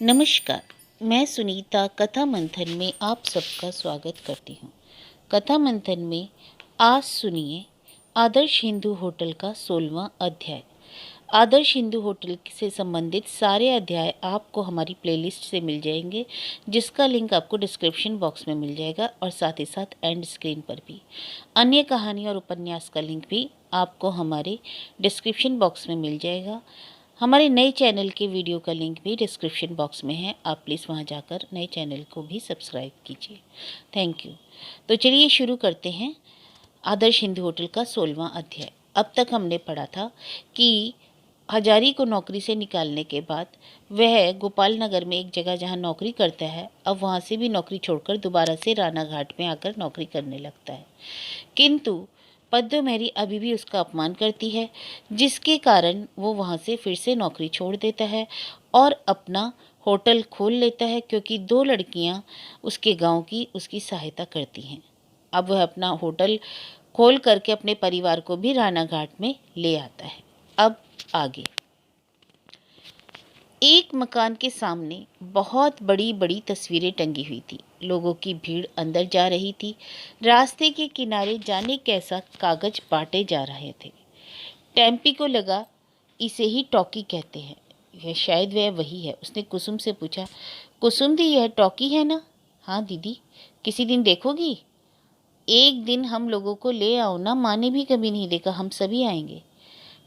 नमस्कार। मैं सुनीता कथा मंथन में आप सबका स्वागत करती हूँ। कथा मंथन में आज सुनिए आदर्श हिंदू होटल का 16वां अध्याय। आदर्श हिंदू होटल से संबंधित सारे अध्याय आपको हमारी प्लेलिस्ट से मिल जाएंगे, जिसका लिंक आपको डिस्क्रिप्शन बॉक्स में मिल जाएगा और साथ ही साथ एंड स्क्रीन पर भी। अन्य कहानी और उपन्यास का लिंक भी आपको हमारे डिस्क्रिप्शन बॉक्स में मिल जाएगा। हमारे नए चैनल के वीडियो का लिंक भी डिस्क्रिप्शन बॉक्स में है, आप प्लीज़ वहां जाकर नए चैनल को भी सब्सक्राइब कीजिए। Thank you. तो चलिए शुरू करते हैं आदर्श हिंदू होटल का 16वां अध्याय। अब तक हमने पढ़ा था कि हजारी को नौकरी से निकालने के बाद वह गोपाल नगर में एक जगह जहां नौकरी करता है, अब वहां से भी नौकरी छोड़कर दोबारा से राना घाट में आकर नौकरी करने लगता है। किंतु पद्ममेरी अभी भी उसका अपमान करती है, जिसके कारण वो वहाँ से फिर से नौकरी छोड़ देता है और अपना होटल खोल लेता है, क्योंकि 2 लड़कियाँ उसके गांव की उसकी सहायता करती हैं। अब वह अपना होटल खोल करके अपने परिवार को भी राना घाट में ले आता है। अब आगे एक मकान के सामने बहुत बड़ी बड़ी तस्वीरें टंगी हुई थी। लोगों की भीड़ अंदर जा रही थी। रास्ते के किनारे जाने कैसा कागज बांटे जा रहे थे। टेम्पी को लगा इसे ही टॉकी कहते हैं, यह शायद वह वही है। उसने कुसुम से पूछा, कुसुम दी यह टॉकी है ना? हाँ दीदी, किसी दिन देखोगी? एक दिन हम लोगों को ले आओ ना, माँ ने भी कभी नहीं देखा, हम सभी आएंगे।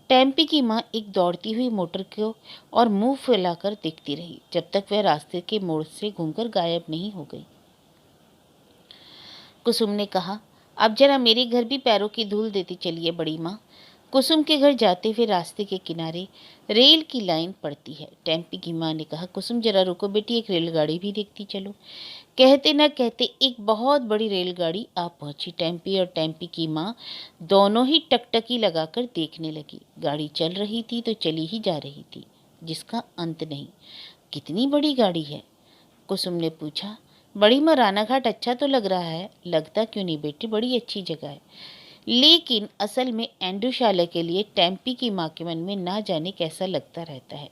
टेम्पी की माँ एक दौड़ती हुई मोटर को और मुंह फैलाकर देखती रही, जब तक वह रास्ते के मोड़ से घूमकर गायब नहीं हो गई। कुसुम ने कहा, अब जरा मेरे घर भी पैरों की धूल देती चलिए बड़ी माँ। कुसुम के घर जाते हुए रास्ते के किनारे रेल की लाइन पड़ती है। टेम्पी की माँ ने कहा, कुसुम जरा रुको बेटी, एक रेलगाड़ी भी देखती चलो। कहते न कहते एक बहुत बड़ी रेलगाड़ी आ पहुंची। टेम्पी और टेम्पी की माँ दोनों ही टकटकी लगाकर देखने लगी। गाड़ी चल रही थी तो चली ही जा रही थी, जिसका अंत नहीं। कितनी बड़ी गाड़ी है? कुसुम ने पूछा। बड़ी माँ, रानाघाट अच्छा तो लग रहा है। लगता क्यों नहीं बेटी, बड़ी अच्छी जगह है। लेकिन असल में एंडुशाला के लिए टेम्पी की माँ के मन में ना जाने कैसा लगता रहता है।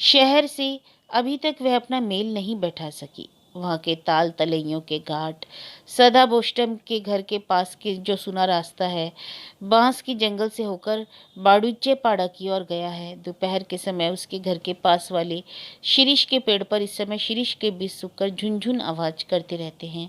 शहर से अभी तक वह अपना मेल नहीं बैठा सकी। वहाँ के ताल तलैयों के घाट, सदाबोस्टम के घर के पास के जो सुना रास्ता है, बांस की जंगल से होकर बाड़ूचे पाड़ा की ओर गया है। दोपहर के समय उसके घर के पास वाले शिरीष के पेड़ पर इस समय शिरीष के बीज सूखकर झुनझुन आवाज करते रहते हैं।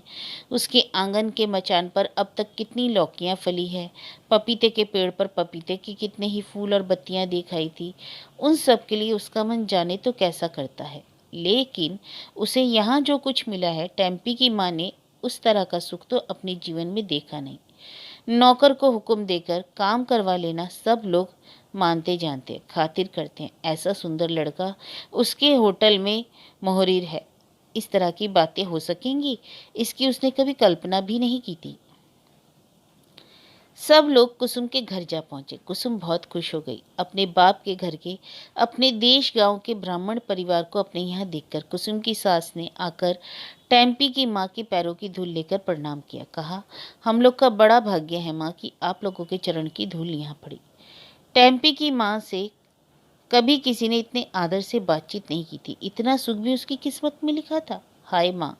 उसके आंगन के मचान पर अब तक कितनी लौकियां फली है। पपीते के पेड़ पर पपीते की कितने ही फूल और बत्तियां दिखाई थी। उन सब के लिए उसका मन जाने तो कैसा करता है। लेकिन उसे यहाँ जो कुछ मिला है, टेम्पी की माँ ने उस तरह का सुख तो अपने जीवन में देखा नहीं। नौकर को हुक्म देकर काम करवा लेना सब लोग मानते जानते, खातिर करते हैं। ऐसा सुंदर लड़का उसके होटल में मोहरीर है, इस तरह की बातें हो सकेंगी, इसकी उसने कभी कल्पना भी नहीं की थी। सब लोग कुसुम के घर जा पहुंचे। कुसुम बहुत खुश हो गई अपने बाप के घर के, अपने देश गांव के ब्राह्मण परिवार को अपने यहाँ देखकर। कुसुम की सास ने आकर टेम्पी की माँ के पैरों की धूल लेकर प्रणाम किया। कहा, हम लोग का बड़ा भाग्य है माँ कि आप लोगों के चरण की धूल यहाँ पड़ी। टेम्पी की माँ से कभी किसी ने इतने आदर से बातचीत नहीं की थी। इतना सुख भी उसकी किस्मत में लिखा था। हाय माँ,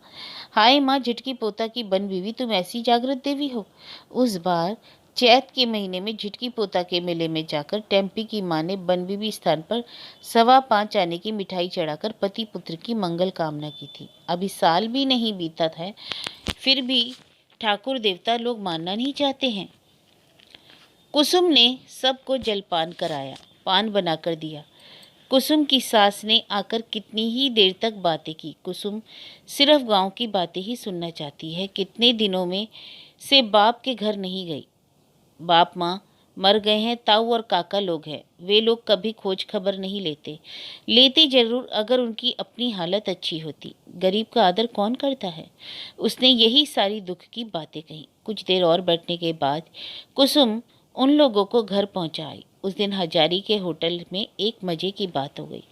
हाय माँ, झिटकी पोता की बन बीवी, तुम ऐसी जागृत देवी हो। उस बार चैत के महीने में झिटकी पोता के मेले में जाकर टेम्पी की माँ ने बनबीबी स्थान पर 5.25 आने की मिठाई चढ़ाकर पति पुत्र की मंगल कामना की थी। अभी साल भी नहीं बीता था, फिर भी ठाकुर देवता लोग मानना नहीं चाहते हैं। कुसुम ने सबको जलपान कराया, पान बनाकर दिया। कुसुम की सास ने आकर कितनी ही देर तक बातें की। कुसुम सिर्फ गांव की बातें ही सुनना चाहती है। कितने दिनों में से बाप के घर नहीं गई। बाप माँ मर गए हैं, ताऊ और काका लोग हैं, वे लोग कभी खोज खबर नहीं लेते। लेते जरूर अगर उनकी अपनी हालत अच्छी होती। गरीब का आदर कौन करता है। उसने यही सारी दुख की बातें कही। कुछ देर और बैठने के बाद कुसुम उन लोगों को घर पहुंचाई। उस दिन हजारी के होटल में एक मजे की बात हो गई।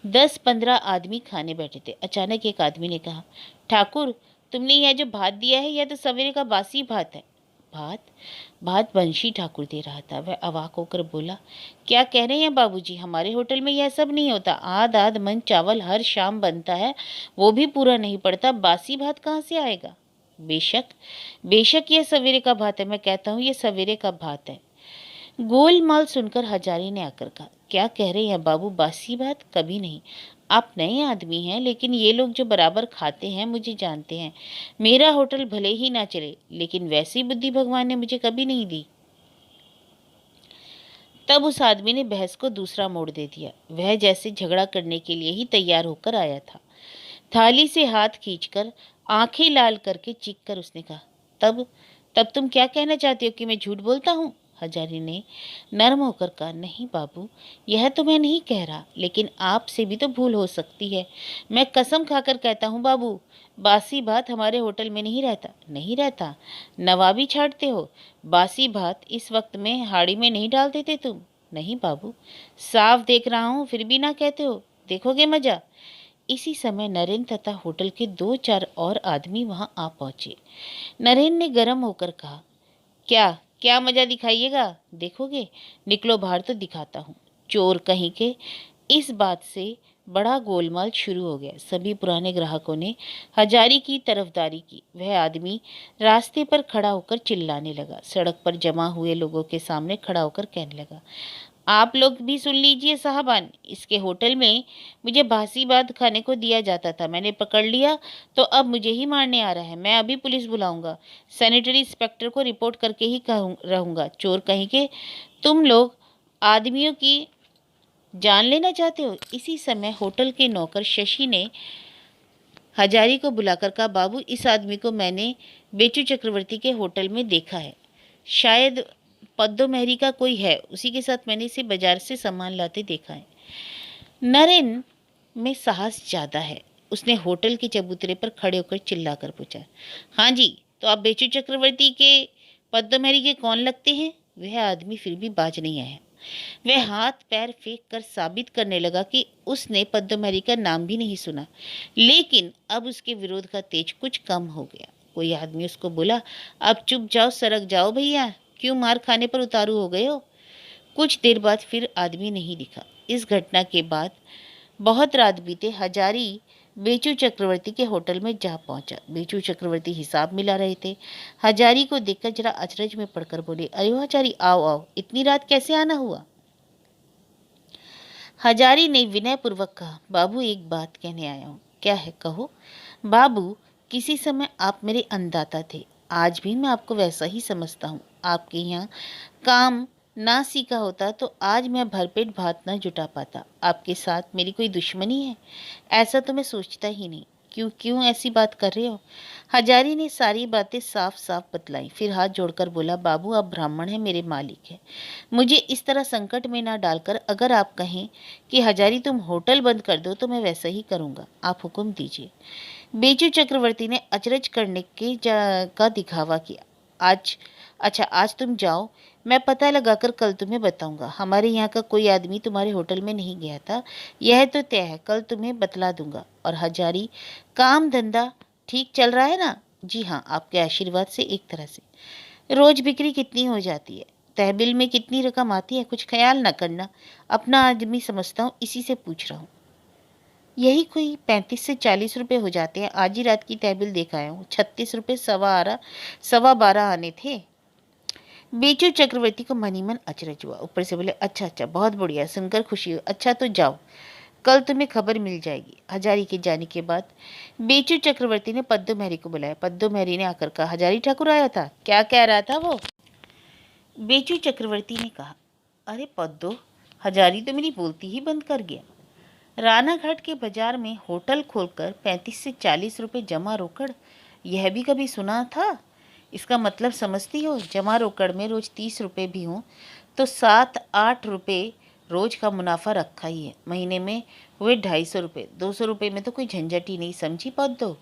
10-15 आदमी खाने बैठे थे। अचानक एक आदमी ने कहा, ठाकुर, तुमने यह जो भात दिया है, यह तो सवेरे का बासी भात है। भात भात बंशी ठाकुर दे रहा था। वह अवाक होकर बोला, क्या कह रहे हैं बाबूजी, हमारे होटल में यह सब नहीं होता। आध आध मन चावल हर शाम बनता है, वो भी पूरा नहीं पड़ता। बासी भात कहाँ से आएगा? बेशक बेशक यह सवेरे का भात है, मैं कहता हूँ ये सवेरे का भात है। गोलमाल सुनकर हजारी ने आकर कहा, क्या कह रहे हैं बाबू, बासी बात? कभी नहीं। आप नए आदमी हैं, लेकिन ये लोग जो बराबर खाते हैं मुझे जानते हैं। मेरा होटल भले ही ना चले, लेकिन वैसी बुद्धि भगवान ने मुझे कभी नहीं दी। तब उस आदमी ने बहस को दूसरा मोड़ दे दिया। वह जैसे झगड़ा करने के लिए ही तैयार होकर आया था। थाली से हाथ खींचकर आंखें लाल करके चीख कर उसने कहा, तब तब तुम क्या कहना चाहती हो कि मैं झूठ बोलता हूँ? हजारी ने नर्म होकर कहा, नहीं बाबू, यह तो मैं नहीं कह रहा, लेकिन आपसे भी तो भूल हो सकती है। मैं कसम खाकर कहता हूँ बाबू, बासी भात हमारे होटल में नहीं रहता। नहीं रहता? नवाबी छाटते हो? बासी भात इस वक्त में हाड़ी में नहीं डाल देते तुम? नहीं बाबू, साफ देख रहा हूँ, फिर भी ना कहते हो। देखोगे मजा? इसी समय नरेंद्र तथा होटल के 2-4 और आदमी वहां आ पहुंचे। नरेंद्र ने गर्म होकर कहा, क्या क्या मजा दिखाइएगा? देखोगे? निकलो बाहर तो दिखाता हूँ। चोर कहीं के। इस बात से बड़ा गोलमाल शुरू हो गया। सभी पुराने ग्राहकों ने हजारी की तरफदारी की। वह आदमी रास्ते पर खड़ा होकर चिल्लाने लगा। सड़क पर जमा हुए लोगों के सामने खड़ा होकर कहने लगा, आप लोग भी सुन लीजिए साहबान, इसके होटल में मुझे बासी भात खाने को दिया जाता था। मैंने पकड़ लिया तो अब मुझे ही मारने आ रहा है। मैं अभी पुलिस बुलाऊंगा। सैनिटरी इंस्पेक्टर को रिपोर्ट करके ही रहूंगा। चोर कहीं के, तुम लोग आदमियों की जान लेना चाहते हो? इसी समय होटल के नौकर शशि ने हजारी को बुलाकर कहा, बाबू, इस आदमी को मैंने बेचू चक्रवर्ती के होटल में देखा है। शायद पद्दो मेहरी का कोई है, उसी के साथ मैंने इसे बाजार से सामान लाते देखा है। नरेन में साहस ज्यादा है। उसने होटल के चबूतरे पर खड़े होकर चिल्लाकर पूछा, हाँ जी, तो आप बेचू चक्रवर्ती के पद्दो मेहरी के कौन लगते हैं? वह आदमी फिर भी बाज नहीं आया। वह हाथ पैर फेंक कर साबित करने लगा कि उसने पद्दो मेहरी का नाम भी नहीं सुना। लेकिन अब उसके विरोध का तेज कुछ कम हो गया। कोई आदमी उसको बोला, अब चुप जाओ, सरक जाओ भैया, क्यों मार खाने पर उतारू हो गए हो? कुछ देर बाद फिर आदमी नहीं दिखा। इस घटना के बाद बहुत रात बीते। हजारी बेचू चक्रवर्ती के होटल में जा पहुंचा। बेचू चक्रवर्ती हिसाब मिला रहे थे। हजारी को देखकर जरा अचरज में पड़कर बोले, अरे हजारी, आओ आओ, इतनी रात कैसे आना हुआ? हजारी ने विनय पूर्वक कहा, बाबू एक बात कहने आया हूँ। क्या है? कहो। बाबू, किसी समय आप मेरे अन्नदाता थे, आज भी मैं आपको वैसा ही समझता हूँ। आपके यहाँ काम ना सीखा होता तो आज मैं भरपेट भात ना जुटा पाता। आपके साथ मेरी कोई दुश्मनी है? ऐसा तो मैं सोचता ही नहीं। क्यों क्यों ऐसी बात कर रहे हो? हजारी ने सारी बातें साफ साफ बतलाई। फिर हाथ जोड़कर बोला, बाबू, आप ब्राह्मण हैं, मेरे मालिक हैं। मुझे इस तरह संकट में ना डालकर अगर आप कहें कि हजारी तुम होटल बंद कर दो तो मैं वैसा ही करूँगा। आप हुक्म दीजिए। बेचू चक्रवर्ती ने अचरज करने का दिखावा किया। आज अच्छा, आज तुम जाओ, मैं पता लगाकर कल तुम्हें बताऊंगा। हमारे यहाँ का कोई आदमी तुम्हारे होटल में नहीं गया था, यह तो तय है। कल तुम्हें बतला दूंगा। और हजारी, काम धंधा ठीक चल रहा है ना? जी हाँ, आपके आशीर्वाद से एक तरह से। रोज बिक्री कितनी हो जाती है? तहबिल में कितनी रकम आती है? कुछ ख्याल न करना, अपना आदमी समझता हूँ, इसी से पूछ रहा हूँ। यही कोई 35 से 40 रुपए हो जाते हैं। आज ही रात की तहबिल देख आया हूँ, 36 रुपये 12:15 आने थे। बेचू चक्रवर्ती को मनी मन अचरज हुआ। ऊपर से बोले, अच्छा अच्छा, बहुत बढ़िया, सुनकर खुशी हुई। अच्छा तो जाओ, कल तुम्हें खबर मिल जाएगी। हजारी के जाने के बाद बेचू चक्रवर्ती ने पद्दो मेहरी को बुलाया। पद्दो मेहरी ने आकर कहा, हजारी ठाकुर आया था, क्या कह रहा था वो? बेचू चक्रवर्ती ने कहा, अरे पद्दो, हजारी तो मेरी बोलती ही बंद कर गया। रानाघाट के बाजार में होटल खोलकर 35 से 40 रुपए जमा रोकड़, यह भी कभी सुना था? इसका मतलब समझती हो? जमा रोकड़ में रोज 30 रुपए भी हों तो 7-8 रुपए रोज का मुनाफा रखा ही है। महीने में हुए 250 रुपये। 200 रुपये में तो कोई झंझट ही नहीं, समझी पद्दो?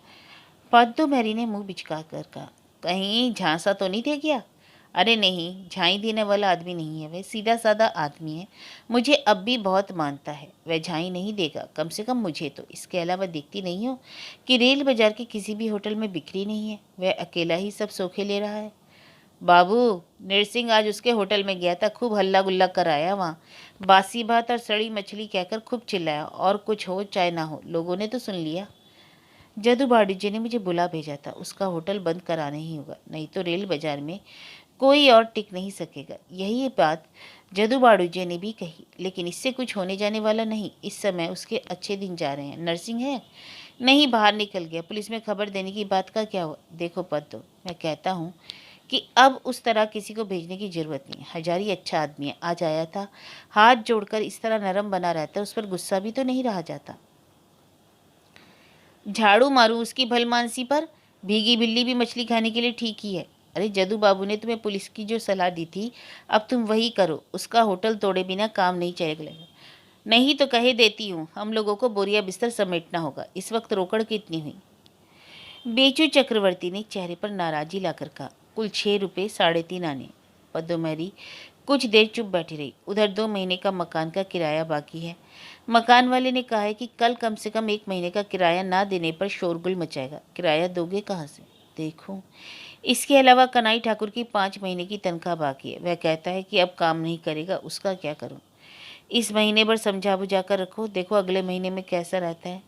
पद्दो मेरी ने मुंह बिचका कर कहा, कहीं झांसा तो नहीं दे गया? अरे नहीं, झाई देने वाला आदमी नहीं है, वह सीधा साधा आदमी है। मुझे अब भी बहुत मानता है। वह झाई नहीं देगा, कम से कम मुझे तो। इसके अलावा देखती नहीं हो कि रेल बाजार के किसी भी होटल में बिक्री नहीं है? वह अकेला ही सब सोखे ले रहा है। बाबू, नरसिंह आज उसके होटल में गया था, खूब हल्ला गुल्ला कराया वहाँ, बासी भात और सड़ी मछली कहकर खूब चिल्लाया, और कुछ हो चाहे ना हो लोगों ने तो सुन लिया। जदू बाड़ू जी ने मुझे बुला भेजा था, उसका होटल बंद कराना ही होगा, नहीं तो रेल बाजार में कोई और टिक नहीं सकेगा। यही बात जदू बाड़ू जी ने भी कही, लेकिन इससे कुछ होने जाने वाला नहीं। इस समय उसके अच्छे दिन जा रहे हैं। नरसिंह है नहीं, बाहर निकल गया। पुलिस में खबर देने की बात का क्या हुआ? देखो पद्दो, मैं कहता हूँ कि अब उस तरह किसी को भेजने की जरूरत नहीं। हजारी अच्छा आदमी है, आज आया था, हाथ जोड़कर इस तरह नरम बना रहता है, उस पर गुस्सा भी तो नहीं रहा जाता। झाड़ू मारूं उसकी भलमानसी पर? भीगी बिल्ली भी मछली खाने के लिए ठीक ही है। अरे जदू बाबू ने तुम्हें पुलिस की जो सलाह दी थी, अब तुम वही करो। उसका होटल तोड़े बिना काम नहीं चलेगा। नहीं तो कहे देती हूँ, हम लोगों को बोरिया बिस्तर समेटना होगा। इस वक्त रोकड़ कितनी हुई? बेचू चक्रवर्ती ने चेहरे पर नाराजी लाकर कहा, कुल 6 रुपये 3.5 आने। पद्मरी कुछ देर चुप बैठी रही। उधर 2 महीने का मकान का किराया बाकी है। मकान वाले ने कहा है कि कल कम से कम 1 महीने का किराया ना देने पर शोरगुल मचाएगा। किराया दोगे कहाँ से? देखो, इसके अलावा कनाई ठाकुर की 5 महीने की तनख्वाह बाकी है। वह कहता है कि अब काम नहीं करेगा, उसका क्या करूं? इस महीने भर समझा बुझा कर रखो, देखो अगले महीने में कैसा रहता है।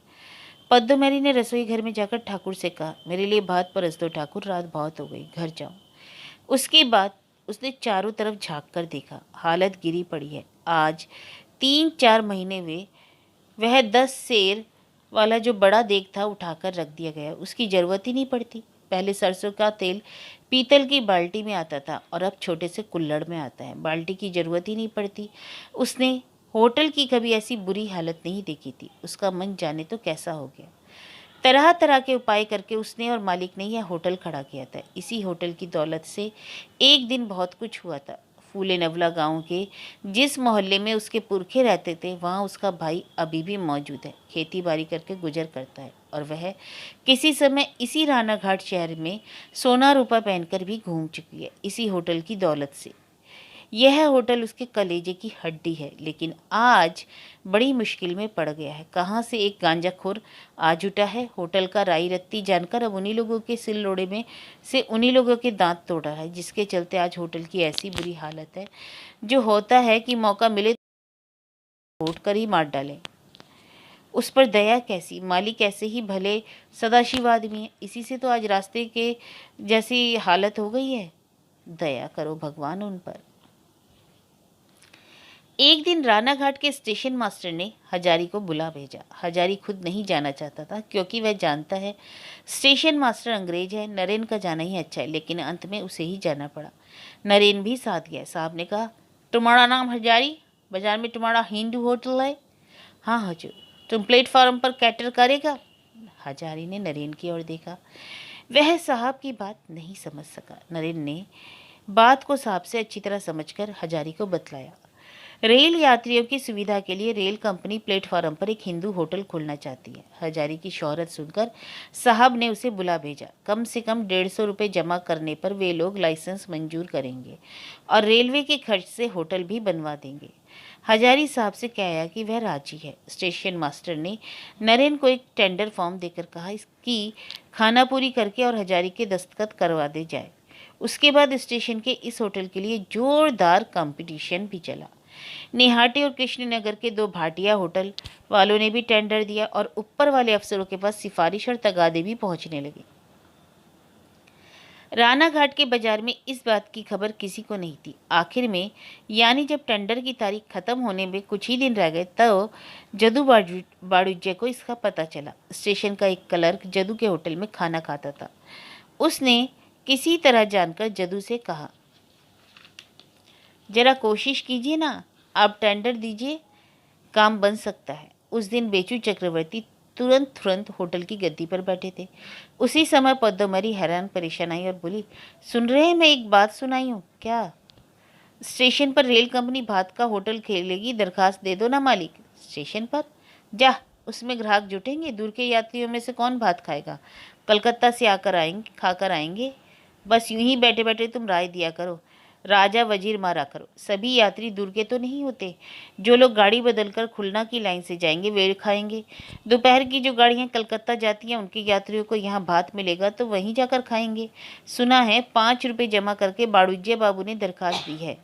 पद्मरी ने रसोई घर में जाकर ठाकुर से कहा, मेरे लिए भात परस दो ठाकुर, रात बहुत हो गई, घर जाओ। उसके बाद उसने चारों तरफ झांक कर देखा। हालत गिरी पड़ी है। आज 3-4 महीने हुए वह 10 सेर वाला जो बड़ा देग था उठाकर रख दिया गया। उसकी ज़रूरत ही नहीं पड़ती। पहले सरसों का तेल पीतल की बाल्टी में आता था और अब छोटे से कुल्हड़ में आता है। बाल्टी की ज़रूरत ही नहीं पड़ती। उसने होटल की कभी ऐसी बुरी हालत नहीं देखी थी। उसका मन जाने तो कैसा हो गया। तरह तरह के उपाय करके उसने और मालिक ने यह होटल खड़ा किया था। इसी होटल की दौलत से एक दिन बहुत कुछ हुआ था। फूले नवला गांव के जिस मोहल्ले में उसके पुरखे रहते थे, वहाँ उसका भाई अभी भी मौजूद है। खेती बाड़ी करके गुजर करता है और वह किसी समय इसी राना घाट शहर में सोना रूपा पहनकर भी घूम चुकी है, इसी होटल की दौलत से। यह होटल उसके कलेजे की हड्डी है, लेकिन आज बड़ी मुश्किल में पड़ गया है। कहाँ से एक गांजाखोर आ जुटा है। होटल का राई रत्ती जानकर अब उन्हीं लोगों के सिल लोड़े में से उन्हीं लोगों के दांत तोड़ रहा है, जिसके चलते आज होटल की ऐसी बुरी हालत है। जो होता है कि मौका मिले तो वोट कर ही मार डालें। उस पर दया कैसी? मालिक ऐसे ही भले सदाशिव आदमी है, इसी से तो आज रास्ते के जैसी हालत हो गई है। दया करो भगवान उन पर। एक दिन राना घाट के स्टेशन मास्टर ने हजारी को बुला भेजा। हजारी खुद नहीं जाना चाहता था, क्योंकि वह जानता है स्टेशन मास्टर अंग्रेज है। नरेन का जाना ही अच्छा है, लेकिन अंत में उसे ही जाना पड़ा। नरेन भी साथ गया। साहब ने कहा, तुम्हारा नाम हजारी? बाजार में तुम्हारा हिंदू होटल है? हाँ हजूर। तुम प्लेटफार्म पर कैटर करेगा? हजारी ने नरेन की ओर देखा। वह साहब की बात नहीं समझ सका। नरेन ने बात को साहब से अच्छी तरह समझकर हजारी को बतलाया। रेल यात्रियों की सुविधा के लिए रेल कंपनी प्लेटफार्म पर एक हिंदू होटल खोलना चाहती है। हजारी की शोहरत सुनकर साहब ने उसे बुला भेजा। कम से कम 150 रुपये जमा करने पर वे लोग लाइसेंस मंजूर करेंगे और रेलवे के खर्च से होटल भी बनवा देंगे। हजारी साहब से कहा कि वह राजी है। स्टेशन मास्टर ने नरेन को एक टेंडर फॉर्म देकर कहा, इसकी खाना पूरी करके और हजारी के दस्तखत करवा दे जाए। उसके बाद स्टेशन के इस होटल के लिए जोरदार कंपटीशन भी चला। निहाटी और कृष्णनगर के 2 भाटिया होटल वालों ने भी टेंडर दिया और ऊपर वाले अफसरों के पास सिफारिश और तगादे भी पहुंचने लगे। राना घाट के बाजार में इस बात की खबर किसी को नहीं थी। आखिर में, यानी जब टेंडर की तारीख खत्म होने में कुछ ही दिन रह गए, तो जदू बाड़ूजे को इसका पता चला। स्टेशन का एक क्लर्क जदू के होटल में खाना खाता था। उसने किसी तरह जानकर जदू से कहा, जरा कोशिश कीजिए ना, आप टेंडर दीजिए, काम बन सकता है। उस दिन बेचू चक्रवर्ती तुरंत होटल की गद्दी पर बैठे थे। उसी समय पद्मरी हैरान परेशान आई और बोली, सुन रहे हैं, मैं एक बात सुनाई हूँ। क्या? स्टेशन पर रेल कंपनी भात का होटल खेलेगी, दरखास्त दे दो ना मालिक। स्टेशन पर जा, उसमें ग्राहक जुटेंगे। दूर के यात्रियों में से कौन भात खाएगा? कलकत्ता से आकर आएंगे, खाकर आएंगे। बस यूं ही बैठे बैठे तुम राय दिया करो। राजा वजीर मारा करो। सभी यात्री दूर के तो नहीं होते। जो लोग गाड़ी बदलकर खुलना की लाइन से जाएंगे वे खाएंगे। दोपहर की जो गाड़ियां कलकत्ता जाती हैं उनके यात्रियों को यहाँ भात मिलेगा तो वहीं जाकर खाएंगे। सुना है 5 रुपए जमा करके बाड़ूज्य बाबू ने दरखास्त दी है।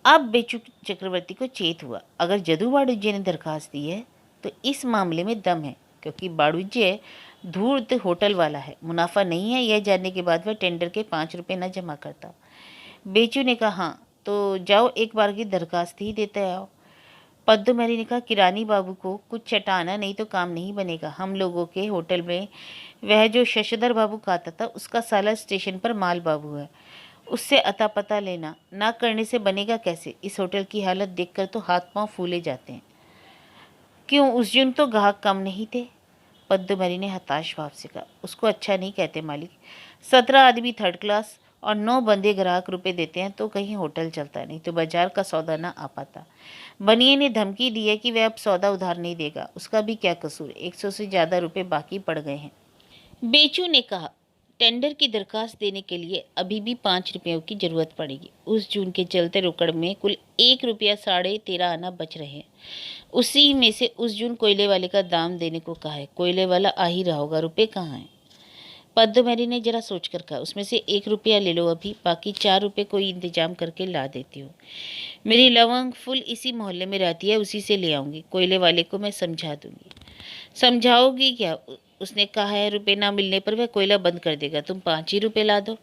अब बेचू चक्रवर्ती को चेत हुआ, अगर जदू बाड़ूज्य ने दरखास्त दी है तो इस मामले में दम है, क्योंकि बाड़ूज्य धूर्त होटल वाला है। मुनाफा नहीं है यह जानने के बाद वह टेंडर के 5 रुपए न जमा करता। बेचू ने कहा, हाँ तो जाओ एक बार की दरखास्त ही देते आओ। पद्मरी ने कहा, किरानी बाबू को कुछ चटाना, नहीं तो काम नहीं बनेगा। हम लोगों के होटल में वह जो शशधर बाबू खाता था उसका साला स्टेशन पर माल बाबू है। उससे अता पता लेना ना करने से बनेगा कैसे। इस होटल की हालत देखकर तो हाथ पांव फूले जाते हैं। क्यों, उस दिन तो ग्राहक कम नहीं थे? पद्मरी ने हताश भाव से कहा, उसको अच्छा नहीं कहते मालिक। 17 आदमी थर्ड क्लास और 9 बंदे ग्राहक रुपए देते हैं तो कहीं होटल चलता, नहीं तो बाजार का सौदा ना आ पाता। बनिए ने धमकी दी है कि वह अब सौदा उधार नहीं देगा। उसका भी क्या कसूर, 100 से ज़्यादा रुपए बाकी पड़ गए हैं। बेचू ने कहा, टेंडर की दरखास्त देने के लिए अभी भी 5 रुपयों की जरूरत पड़ेगी। उस जून के चलते रोकड़ में कुल 1 रुपया 13.5 आना बच रहे हैं। उसी में से उस जून कोयले वाले का दाम देने को कहा है। कोयले वाला आ ही रहा होगा, रुपए कहाँ हैं? पद्मरी ने जरा सोच कर कहा, उसमें से 1 रुपया ले लो अभी, बाकी 4 रुपये कोई इंतजाम करके ला देती हूँ। मेरी लवंग फुल इसी मोहल्ले में रहती है, उसी से ले आऊँगी। कोयले वाले को मैं समझा दूंगी। समझाओगी क्या? उसने कहा है रुपए ना मिलने पर वह कोयला बंद कर देगा। तुम 5 ही रुपए ला दो।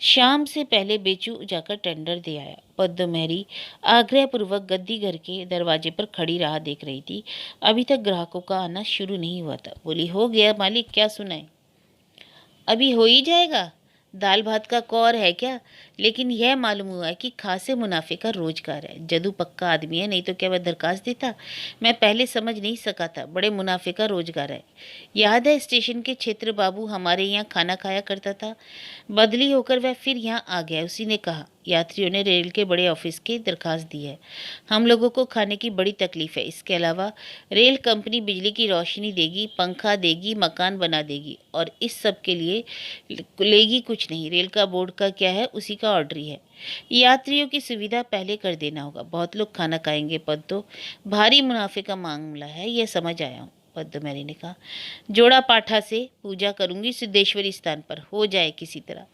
शाम से पहले बेचू जाकर टेंडर दे आया। पद्मरी आग्रहपूर्वक गद्दी घर के दरवाजे पर खड़ी राह देख रही थी। अभी तक ग्राहकों का आना शुरू नहीं हुआ था। बोली, हो गया मालिक, क्या सुनाए? अभी हो ही जाएगा। दाल भात का कौर है क्या? लेकिन यह मालूम हुआ है कि खासे मुनाफे का रोजगार है। जदू पक्का आदमी है, नहीं तो क्या वह दरखास्त देता? मैं पहले समझ नहीं सका था, बड़े मुनाफे का रोजगार है। याद है स्टेशन के क्षेत्र बाबू हमारे यहाँ खाना खाया करता था। बदली होकर वह फिर यहाँ आ गया। उसी ने कहा, यात्रियों ने रेल के बड़े ऑफिस की दरखास्त दी है। हम लोगों को खाने की बड़ी तकलीफ है। इसके अलावा रेल कंपनी बिजली की रोशनी देगी, पंखा देगी, मकान बना देगी, और इस सब के लिए लेगी कुछ नहीं। रेल का बोर्ड का क्या है, उसी का ऑर्डर ही है। यात्रियों की सुविधा पहले कर देना होगा। बहुत लोग खाना खाएंगे। पद तो भारी मुनाफे का मामला है, यह समझ आया हूँ। पद्मरी ने कहा, जोड़ा पाठा से पूजा करूंगी सिद्धेश्वरी स्थान पर, हो जाए किसी तरह।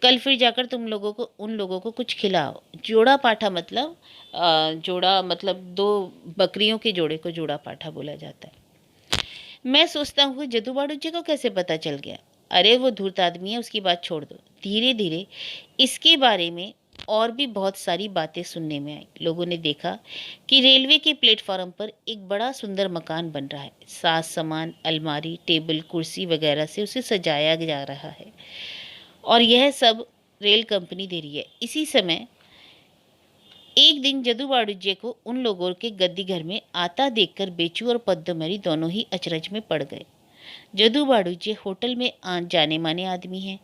कल फिर जाकर तुम लोगों को उन लोगों को कुछ खिलाओ। जोड़ा पाठा मतलब जोड़ा मतलब 2 बकरियों के जोड़े को जोड़ा पाठा बोला जाता है। मैं सोचता हूँ जदू बाड़ूजी को कैसे पता चल गया? अरे वो धूर्त आदमी है, उसकी बात छोड़ दो। धीरे धीरे इसके बारे में और भी बहुत सारी बातें सुनने में आई। लोगों ने देखा कि रेलवे के प्लेटफॉर्म पर एक बड़ा सुंदर मकान बन रहा है। साज सामान, अलमारी, टेबल, कुर्सी वगैरह से उसे सजाया जा रहा है, और यह सब रेल कंपनी दे रही है। इसी समय एक दिन जदू बाड़ूज्य को उन लोगों के गद्दी घर में आता देखकर बेचू और पद्मरी दोनों ही अचरज में पड़ गए। जदू बाड़ूज्य होटल में जाने माने आदमी हैं।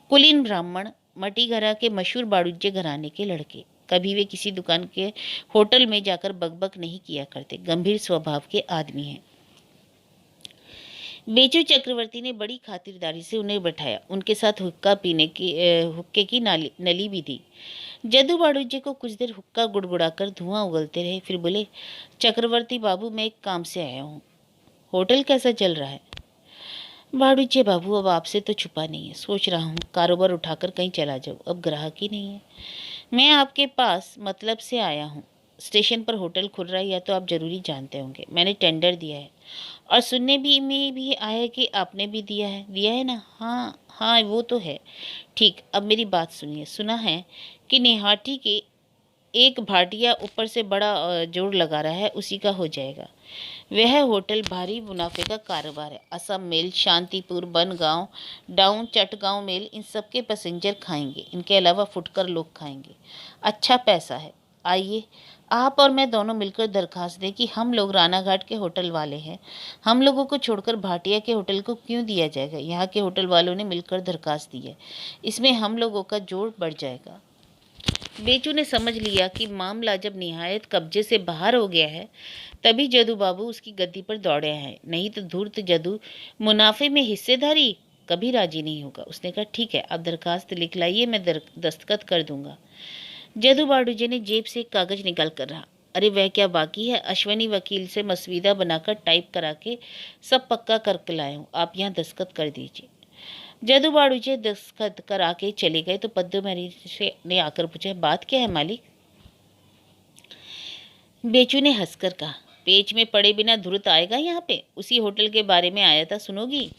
कुलीन ब्राह्मण, मटीघरा के मशहूर बाड़ूज्य घराने के लड़के। कभी वे किसी दुकान के होटल में जाकर बकबक नहीं किया करते, गंभीर स्वभाव के आदमी हैं। बेचू चक्रवर्ती ने बड़ी खातिरदारी से उन्हें बैठाया। उनके साथ हुक्के की नली भी थी। जदू बाड़ूजी को कुछ देर हुक्का गुड़गुड़ाकर धुआं उगलते रहे, फिर बोले, चक्रवर्ती बाबू, मैं एक काम से आया हूँ। होटल कैसा चल रहा है? बाड़ूजी बाबू, अब आपसे तो छुपा नहीं है। सोच रहा हूँ कारोबार उठाकर कहीं चला जाऊँ, अब ग्राहक ही नहीं है। मैं आपके पास मतलब से आया हूँ। स्टेशन पर होटल खुल रहा है, या तो आप जरूरी जानते होंगे। मैंने टेंडर दिया है, और सुनने में भी आया है कि आपने भी दिया है ना? हाँ हाँ, वो तो है। ठीक, अब मेरी बात सुनिए। सुना है कि निहाटी के एक भाटिया ऊपर से बड़ा जोर लगा रहा है, उसी का हो जाएगा। वह होटल भारी मुनाफे का कारोबार है। Assam mail, Shantipur, Bangaon, down, Chatgaon mail, इन सब के पैसेंजर खाएंगे। इनके अलावा फुटकर लोग खाएंगे। अच्छा पैसा है। आइए, आप और मैं दोनों मिलकर दरखास्त दें कि हम लोग रानाघाट के होटल वाले हैं। हम लोगों को छोड़कर भाटिया के होटल को क्यों दिया जाएगा? यहाँ के होटल वालों ने मिलकर दरखास्त दी है। इसमें हम लोगों का जोड़ बढ़ जाएगा। बेचू ने समझ लिया कि मामला जब निहायत कब्जे से बाहर हो गया है, तभी जदू बाबू उसकी गद्दी पर दौड़े हैं। नहीं तो धूर्त जदू मुनाफे में हिस्सेदारी कभी राजी नहीं होगा। उसने कहा ठीक है, आप दरखास्त लिख लाइए, मैं दस्तखत कर दूंगा। जदू बाड़ूजे ने जेब से एक कागज निकाल कर रहा, अरे वह क्या बाकी है, अश्वनी वकील से मसवीदा बनाकर टाइप करा के सब पक्का करके लाया हूँ, आप यहाँ दस्तखत कर दीजिए। जदू बाड़ूजे दस्तखत करा के चले गए तो पद्दू मैरी से ने आकर पूछा, बात क्या है मालिक? बेचू ने हंसकर कहा, पेच में पड़े बिना धुरत आएगा यहाँ पे? उसी होटल के बारे में आया था, सुनोगी?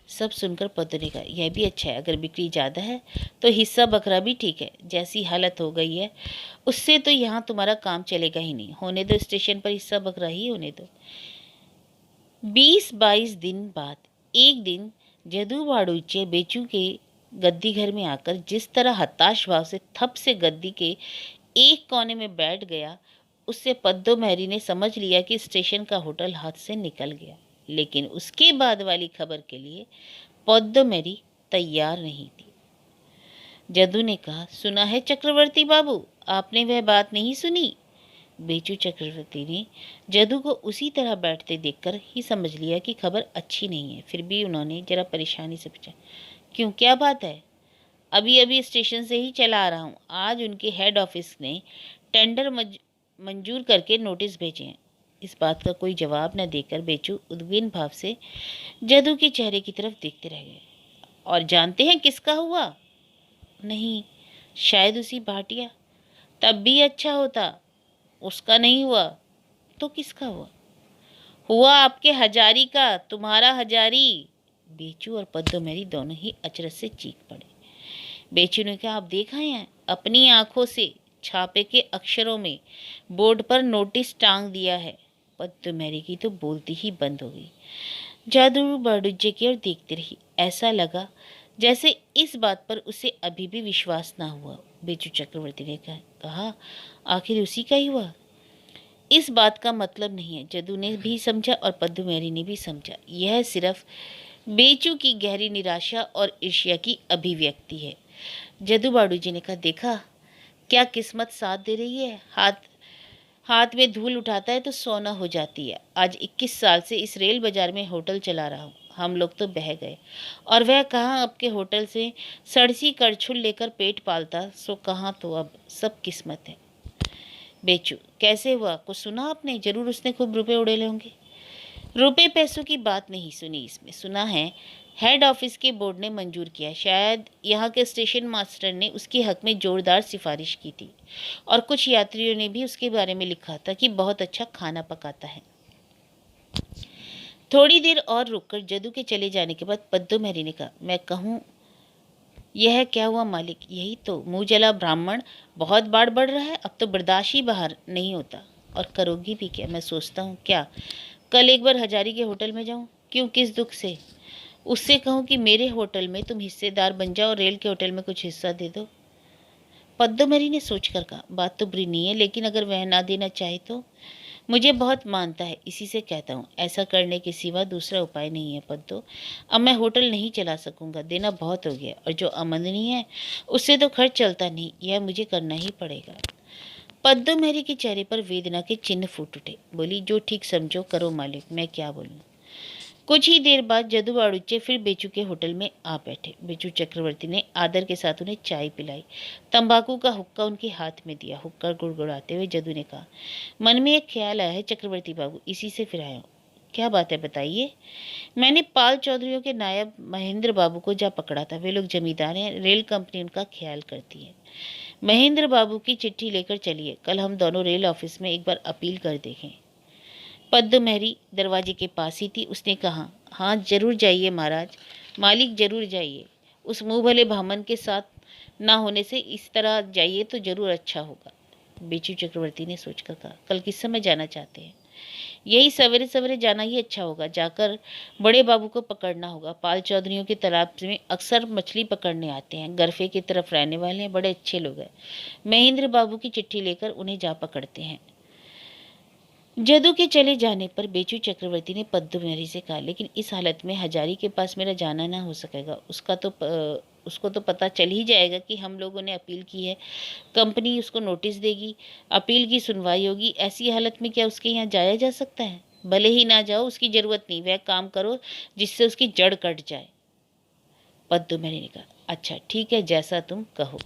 सब सुनकर पद्दू ने कहा, यह भी अच्छा है, अगर बिक्री ज़्यादा है तो हिस्सा बकरा भी ठीक है। जैसी हालत हो गई है उससे तो यहाँ तुम्हारा काम चलेगा ही नहीं। होने दो, स्टेशन पर हिस्सा बकरा ही होने दो। 20-22 दिन बाद एक दिन जदू बाड़ूचे बेचू के गद्दी घर में आकर जिस तरह हताश भाव से थप से गद्दी के एक कोने में बैठ गया, उससे पद्दो महरी ने समझ लिया कि स्टेशन का होटल हाथ से निकल गया। लेकिन उसके बाद वाली खबर के लिए पद्दो महरी तैयार नहीं थी। जदू ने कहा, सुना है चक्रवर्ती बाबू, आपने वह बात नहीं सुनी? बेचू चक्रवर्ती ने जदू को उसी तरह बैठते देखकर ही समझ लिया कि खबर अच्छी नहीं है। फिर भी उन्होंने जरा परेशानी से पूछा, क्यों, क्या बात है? अभी अभी स्टेशन से ही चला आ रहा हूँ। आज उनके हेड ऑफिस ने टेंडर मंजूर करके नोटिस भेजे हैं। इस बात का कोई जवाब न देकर बेचू उद्विग्न भाव से जदू के चेहरे की तरफ देखते रह गए। और जानते हैं किसका हुआ? नहीं, शायद उसी भाटिया। तब भी अच्छा होता। उसका नहीं हुआ तो किसका हुआ? हुआ आपके हजारी का, तुम्हारा हजारी। बेचू और पद्दो मेरी दोनों ही अचरज से चीख पड़े। बेचू ने कहा, आप देख आए हैं अपनी आंखों से, छापे के अक्षरों में बोर्ड पर नोटिस टांग दिया है। पद्दो मेरी की तो बोलती ही बंद हो गई। जादू बाड़ूजे की ओर देखती रही। ऐसा लगा जैसे इस बात पर उसे अभी भी विश्वास ना हुआ। बेचू चक्रवर्ती ने कहा, आखिर उसी का ही हुआ? इस बात का मतलब नहीं है। जदू ने भी समझा और पद्दू मेरी ने भी समझा। यह सिर्फ बेचू की गहरी निराशा और ईर्ष्या की अभिव्यक्ति है। जदू बाड़ूजी ने कहा, देखा क्या किस्मत साथ दे रही है। हाथ हाथ में धूल उठाता है तो सोना हो जाती है। आज 21 साल से इस रेल बाजार में होटल चला रहा हूँ। हम लोग तो बह गए, और वह कहाँ आपके होटल से सड़सी करछुल लेकर पेट पालता, सो कहाँ तो अब सब किस्मत है। बेचू, कैसे हुआ, कुछ सुना आपने? जरूर उसने खूब रुपए उड़ेले होंगे। रुपए पैसों की बात नहीं सुनी इसमें। सुना है हेड ऑफिस के बोर्ड ने मंजूर किया। शायद यहाँ के स्टेशन मास्टर ने उसके हक में जोरदार सिफारिश की थी, और कुछ यात्रियों ने भी उसके बारे में लिखा था कि बहुत अच्छा खाना पकाता है। थोड़ी देर और रुककर जदू के चले जाने के बाद पद्दो मेरी ने कहा, मैं कहूँ यह क्या हुआ मालिक? यही तो मुँह जला ब्राह्मण, बहुत बाढ़ बढ़ रहा है, अब तो बर्दाश्त ही बाहर नहीं होता। और करोगी भी क्या? मैं सोचता हूँ क्या कल एक बार हजारी के होटल में जाऊँ। क्यों, किस दुख से? उससे कहूँ कि मेरे होटल में तुम हिस्सेदार बन जाओ और रेल के होटल में कुछ हिस्सा दे दो। पद्दो मेरी ने सोच कर कहा, बात तो बुरी नहीं है, लेकिन अगर वह ना देना चाहे तो? मुझे बहुत मानता है, इसी से कहता हूँ, ऐसा करने के सिवा दूसरा उपाय नहीं है पद्दो। अब मैं होटल नहीं चला सकूंगा, देना बहुत हो गया, और जो आमदनी है उससे तो खर्च चलता नहीं, यह मुझे करना ही पड़ेगा। पद्दो मेरी के चेहरे पर वेदना के चिन्ह फूट उठे। बोली, जो ठीक समझो करो मालिक, मैं क्या बोलूँ। कुछ ही देर बाद जदू बाड़ूचे फिर बेचू के होटल में आ बैठे। बेचू चक्रवर्ती ने आदर के साथ उन्हें चाय पिलाई, तंबाकू का हुक्का उनके हाथ में दिया। हुक्का गुड़गुड़ाते हुए जदू ने कहा, मन में एक ख्याल आया है चक्रवर्ती बाबू, इसी से फिर आया हूँ। क्या बात है, बताइए। मैंने पाल चौधरियों के नायब महेंद्र बाबू को जा पकड़ा था। वे लोग जमींदार हैं, रेल कंपनी उनका ख्याल करती है। महेंद्र बाबू की चिट्ठी लेकर चलिए, कल हम दोनों रेल ऑफिस में एक बार अपील कर देखें। पद्दो मेहरी दरवाजे के पास ही थी। उसने कहा, हाँ जरूर जाइए महाराज, मालिक जरूर जाइए। उस मुंह भले भामन के साथ ना होने से इस तरह जाइए तो जरूर अच्छा होगा। बेचू चक्रवर्ती ने सोचकर कहा, कल किस समय जाना चाहते हैं? यही सवेरे सवेरे जाना ही अच्छा होगा। जाकर बड़े बाबू को पकड़ना होगा। पाल चौधरियों के तालाब में अक्सर मछली पकड़ने आते हैं, गरफे की तरफ रहने वाले हैं, बड़े अच्छे लोग हैं। महेंद्र बाबू की चिट्ठी लेकर उन्हें जा पकड़ते हैं। जदू के चले जाने पर बेचू चक्रवर्ती ने पद्दो मेहरी से कहा, लेकिन इस हालत में हजारी के पास मेरा जाना ना हो सकेगा। उसको तो पता चल ही जाएगा कि हम लोगों ने अपील की है। कंपनी उसको नोटिस देगी, अपील की सुनवाई होगी। ऐसी हालत में क्या उसके यहाँ जाया जा सकता है? भले ही ना जाओ, उसकी ज़रूरत नहीं। वह काम करो जिससे उसकी जड़ कट जाए। पद्दू मैने कहा, अच्छा ठीक है, जैसा तुम कहो।